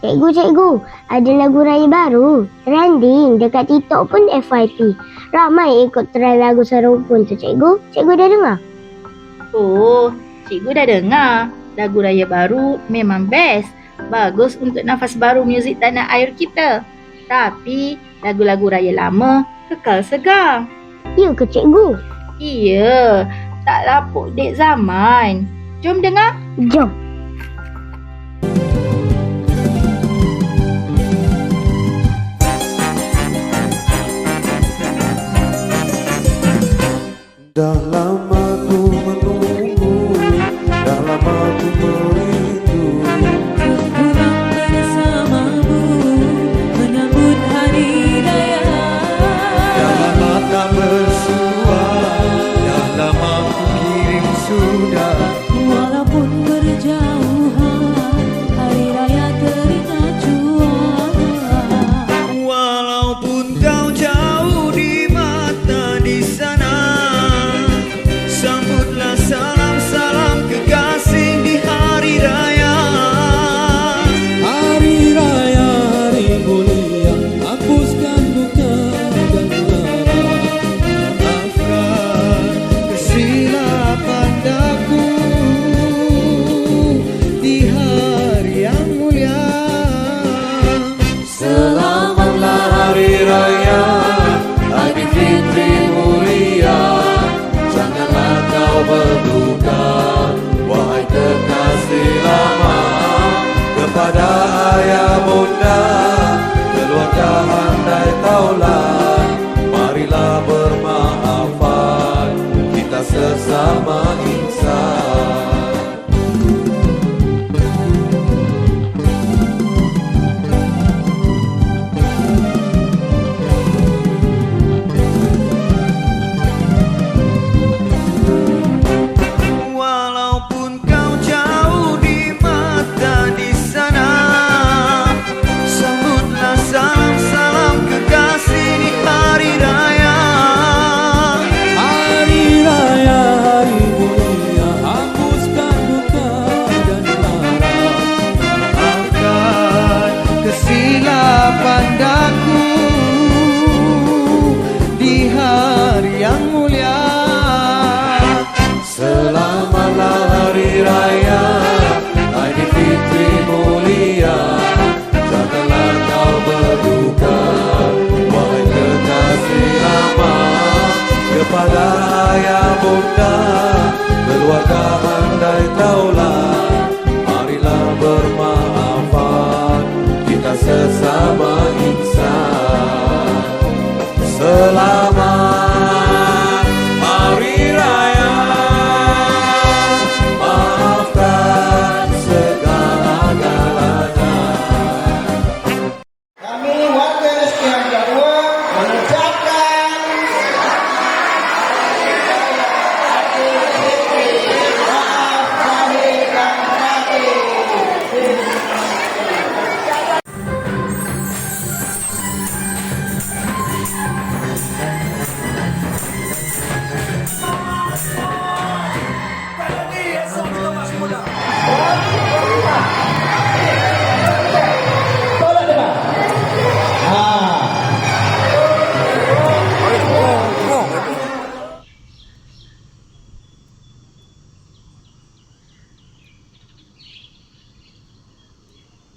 Cikgu, ada lagu raya baru. Trending dekat TikTok pun FYP. Ramai ikut trend lagu serumpun tu, cikgu. Cikgu dah dengar? Oh, cikgu dah dengar. Lagu raya baru memang best. Bagus untuk nafas baru muzik tanah air kita. Tapi lagu-lagu raya lama kekal segar. Ya ke, cikgu? Iya, tak lapuk dek zaman. Jom dengar. Jom. Dah lama ku menunggu, dah lama ku merindu pulang bersamamu menyambut hari raya. Dah lama tak bersua, dah lama ku kirim sudah. Walaupun berjauhan, hari raya teringat jua. Walaupun kau jauh di mata di sana, sambutlah salam-salam kekasih di hari raya. Hari raya, hari mulia, hapuskan duka dan lara. Maafkan kesilapan daku di hari yang mulia. Selamatlah hari raya Aidilfitri mulia. Janganlah kau berduka, wahai kekasih lama, kepada ayah bunda